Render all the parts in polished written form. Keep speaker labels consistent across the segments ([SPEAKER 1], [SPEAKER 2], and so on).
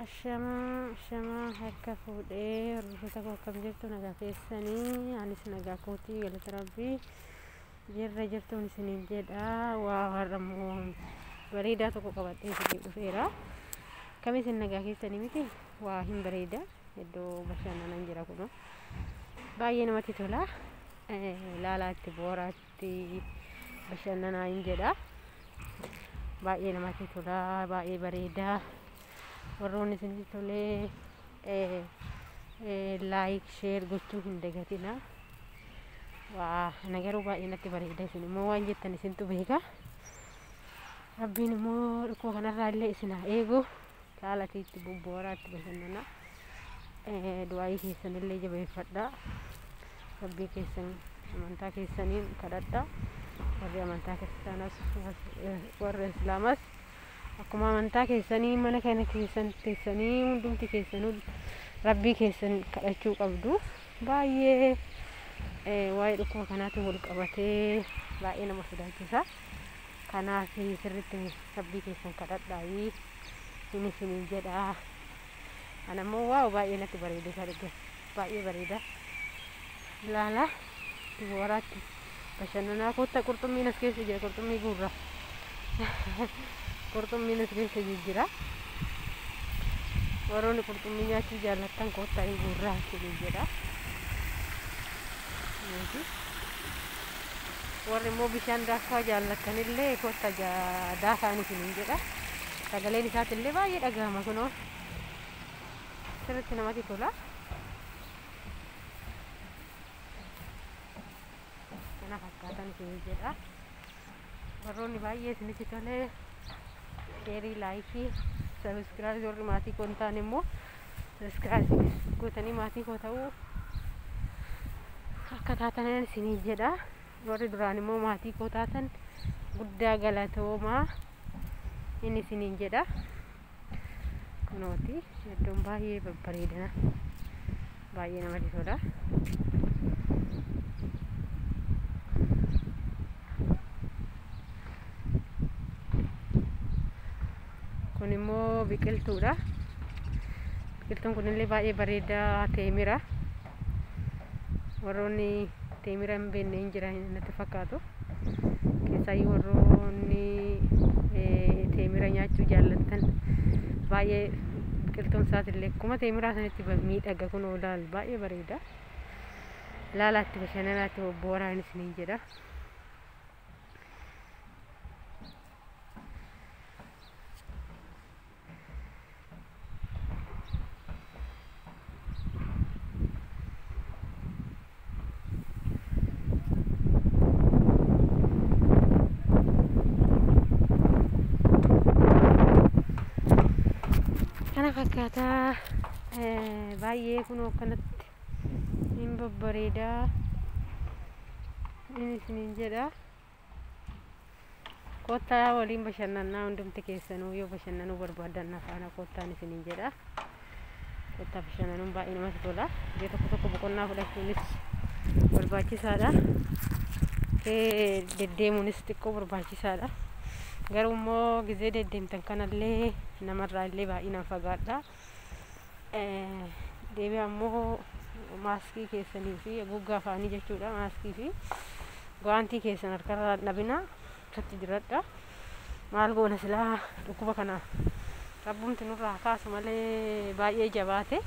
[SPEAKER 1] Ashama harka fuudhee rufata koo akkam jirtu nagaa keessanii anis nagaa kootii galata rabbii jirra jirtuun isiniin jedha waa har'ammoo bareedaa tokko qabadhee isinii dhufeera akkam isin nagaa keessanii miti waa hin bareeda iddoo bashannanan jira kuno baay'ee namatti tola laalaatti boharaatti bashannanaa hin jedha baay'ee namatti tola baay'ee bareeda warroonni isinii tolee like share gochuu hin dagatina waa nagaruu baay'ee natti bareeda isin immoo waan jettan isintu beeka rabbiin immoo dhukkuba kanarraa illee isin haa eegu laalaatiitti boharaatti bashannana du'aayii keessan illee jabeeffadha rabbii keessan amantaa keessaniin kadhadha warri amantaa kiristaanas warri islaamas akkuma amantaa keessanii mana kana keessan teessanii hundumti keessanuu rabbii keessan kadhachuu qabdu baay'ee waa'ee dhukkuba kanaatiin wal qabatee baay'ee nama sodaachisa kanaaf sirriitti rabbii keessan kadhadhaayi isiniin jedha anammoo waaw baay'ee natti bareeda sadegga baay'ee bareeda laala boharaatti bashannanaa kotta qurxummiin as keessa jira qurxummii gurra qurxummiin as keessa jira warroonni qurxummii nyaachuu jaallattan kotta gurra isin jedha warri immoo bishaan daakaa jaallattan illee kotta daakaan isin jedha sagaleen isaati illee baay'ee dhagahama kunoo sirriitti namatti tola kana fakkaatan isin jedha warroonni baay'ee isinitti tolee share like subscribe warri maatii koo ta'an immoo subscribe gootanii maatii koo ta'uu akka taatan isin jedha warri duraan immoo maatii koo taatan guddaa galatoomaa inni isin jedha kunooti iddoon baay'ee babbareedana baay'ee namatti tola kun immoo biqiltuudha biqiltuun kun illee baay'ee bareedaa teemira warroonni teemira hin beekne hin jira natti fakkaatu keessaayyuu warroonni teemira nyaachuu jaallattan baay'ee biqiltuun isaati illee akkuma teemiraa sanitti miidhaga kun olaal baay'ee bareeda laalaatti bashannanaatti bohoraan isiniin jedha kana fakkaataa baay'ee kun akkanatti hin babbareedaa inni isiniin jedha kottaa waliin bashannannaa hundumti keessanuu yoo bashannanuu barbaadan afaana kottaan isiniin jedha kottaa bashannanuun baay'ee namatti tola yoo tokko tokko boqonnaa fudhachuunis barbaachisaadha deddeemuunis xiqqoo barbaachisaadha garuu immoo gizee deddeemtan kanallee namarraa illee baay'inaan fagaadha deebi'aa immoo maaskii keessanii fi haguuggaa afaanii jechuudha maaskii fi gwaantii keessan harkarraa dhabina irratti jiradha maal goona silaa dhukkuba kana rabbumti nurraa kaasu malee baay'ee jabaate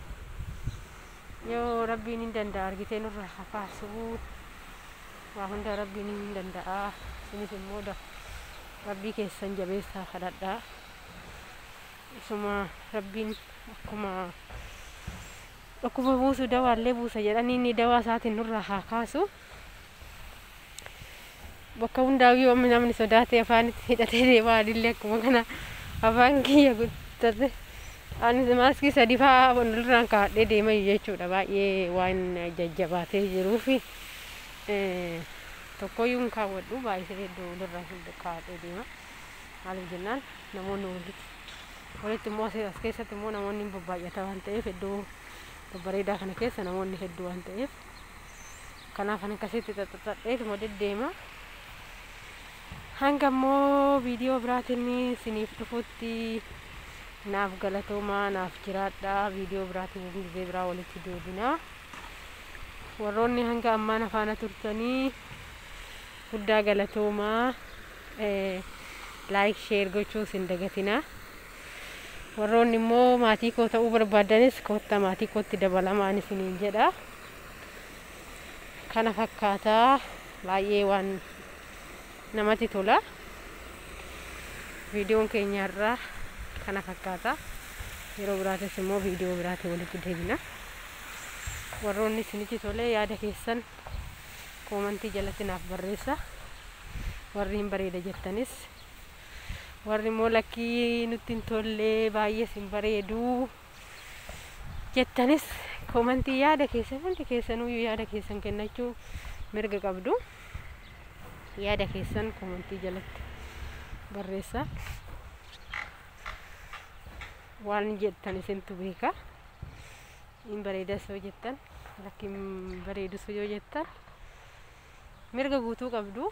[SPEAKER 1] yoo rabbiin hin danda'a argitee nurraa kaasu waa hunda rabbiin hin danda'a isinis immoo rabbii keessan jabeessaa kadhadhaa isuma rabbiin akkuma dhukkuba buusu dawaallee buusa jedhanii inni dawaa isaatiin nurraa haa kaasu bakka hundaayyuu namni sodaatee afaanitti hidhatee deemaa adillee akkuma kana afaan kiyya guttate anis maaskii sadi fa'aa walirraan kaa'adhee deema jechuudha baay'ee waan jajjabaatee jiruufi tokkoyyuu hin kaawwadhu baay'isee iddoo walirraan kaa'adhee deema maaliif jennaan namoonni walitti immoo as keessatti immoo namoonni hin babbaay'ata waan ta'eef iddoo babbareedaa kana keessa namoonni hedduu waan ta'eef kanaaf ani akkasitti xaxaxadheetuma deddeema hanga immoo viidiyoo biraatiin isiniif dhufutti naaf galatoomaa naaf jiraadhaa viidiyoo biraatiin gisee biraa walitti deebina warroonni hanga ammaan afaana turtanii guddaa galatoomaa like share gochuu sin dagatina warroonni immoo maatii koo ta'uu barbaadanis koottaa maatii kootti dabalamaan isiniin jedha kana fakkaataa baay'ee waan namatti tola viidiyoon keenya irraa kana fakkaata yeroo biraatis immoo viidiyoo biraatiin walitti deebina warroonni isinitti tole yaada keessan koomentii jalatti naaf barreessaa warri hin bareeda jettanis warri immoo lakkii nutti hin tolle baay'ee sin bareedu jettanis koomentii yaada keessan hundi keessanuu yaada keessan kennachuu mirga qabdu yaada keessan koomentii jalatti barreessaa waan jettan isintu beeka hin bareeda soo jettan lakki hin bareedu soo yoo jettan mirga guutuu qabdu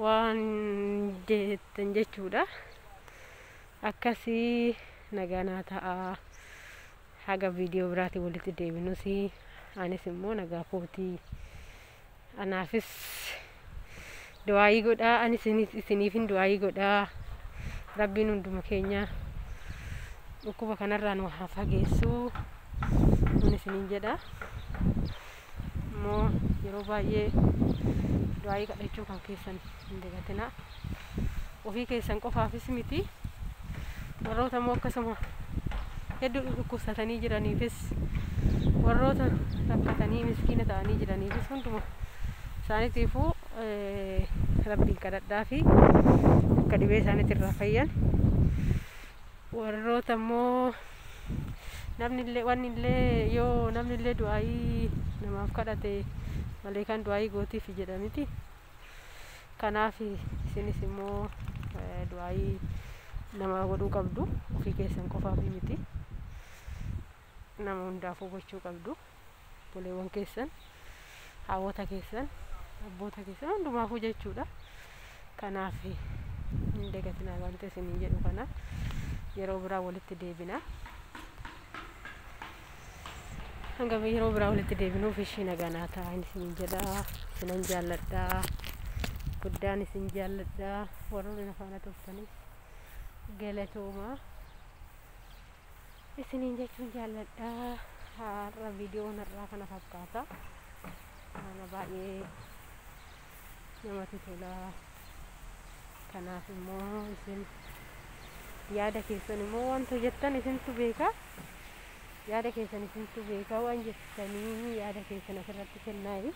[SPEAKER 1] waan jettan jechuudha akkasii nagaa ta'a haga viidiyoo biraatiin walitti deebinusi anis immoo nagaa kootii anaafis du'aayii godhaa anis isiniifin du'aayii godhaa rabbiin hunduma keenya dhukkuba kanarraa nu haa fageessu kun isiniin jedha immoo yeroo baay'ee du'aayii kadhachuu kan keessan hin dagatina ofii keessan qofaafis miti warroota immoo akkasuma hedduu dhukkubsatanii jiraniifis warroota rakkatanii miskiina ta'anii jiraniifis hunduma isaaniitiifuu rabbiin kadhadhaa fi akka dhibee isaaniitti irraa fayyan warroota immoo namnillee yoo namnillee du'aayii namaaf kadhate malee kan du'aayii gootiif jedhamiti kanaaf isinis immoo du'aayii nama godhuu qabdu ofii keessan qofaaf miti nama hundaafuu gochuu qabdu buleewwan keessan haawwota keessan abboota keessan hundumaafuu jechuudha kanaaf hin dagatinaa waan ta'e isiniin jedhu kana yeroo biraa walitti deebina hanga yeroo biraa walitti deebinuuf ishii nagaa ta'a isiniin jedha isinan jaalladhaa guddaan isin jaalladhaa warroonni afaana turtanis galatoomaa isiniin jechuun jaalladhaa har'a viidiyoon irraa kana fakkaata kana baay'ee namatti tola kanaaf immoo isin yaada keessan immoo wanta jettan isintu beeka yaada keessan isintu beeka waan jettanii yaada keessan asirratti kennaayi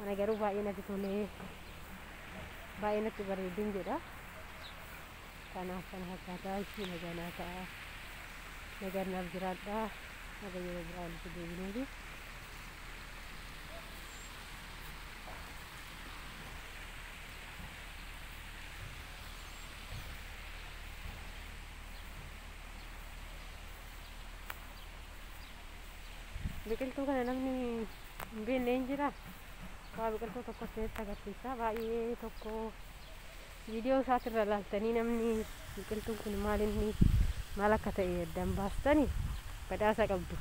[SPEAKER 1] ana garuu baay'ee natti tolee baay'ee natti bareedin jedha kanaaf kana fakkaataa ishii nagaa ta'a nagaan naaf jiraadhaa haga yeroo biraa walitti deebinuuti biqiltuu kana namni hin beekne hin jira waa biqiltuu tokko asirratti agarsiisa baay'ee tokko viidiyoo isaatirra laaltanii namni biqiltuun kun maal akka ta'e addaan baastanii badhaasa qabdu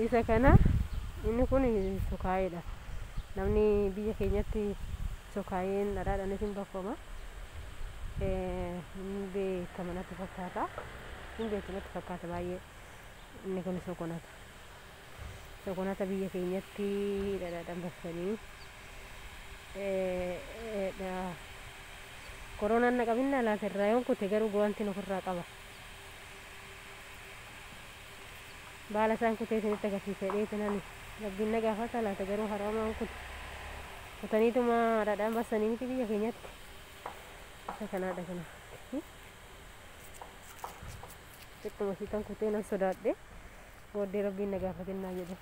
[SPEAKER 1] isa kana inni kun sokaayeedha namni biyya keenyatti sokaayeen dhadhaadhaanis hin baffama hin beekama natti fakkaata baay'ee inni kun sokonata biyya keenyatti dhadhaadhaan baffanii koronaan naqabinna laatirraa yoon kute garuu gowanti ofirraa qaba baala isaan kutee isinitti agarsiisa dheetinani rabbiin na gaafata laata garuu haramaan kutaniituma dhadhaan bassanii miti biyya keenyatti isa kanaadha kana xiqquma siitan kutee nan sodaadhe booddee rabbiin na gaafatinaa jedhe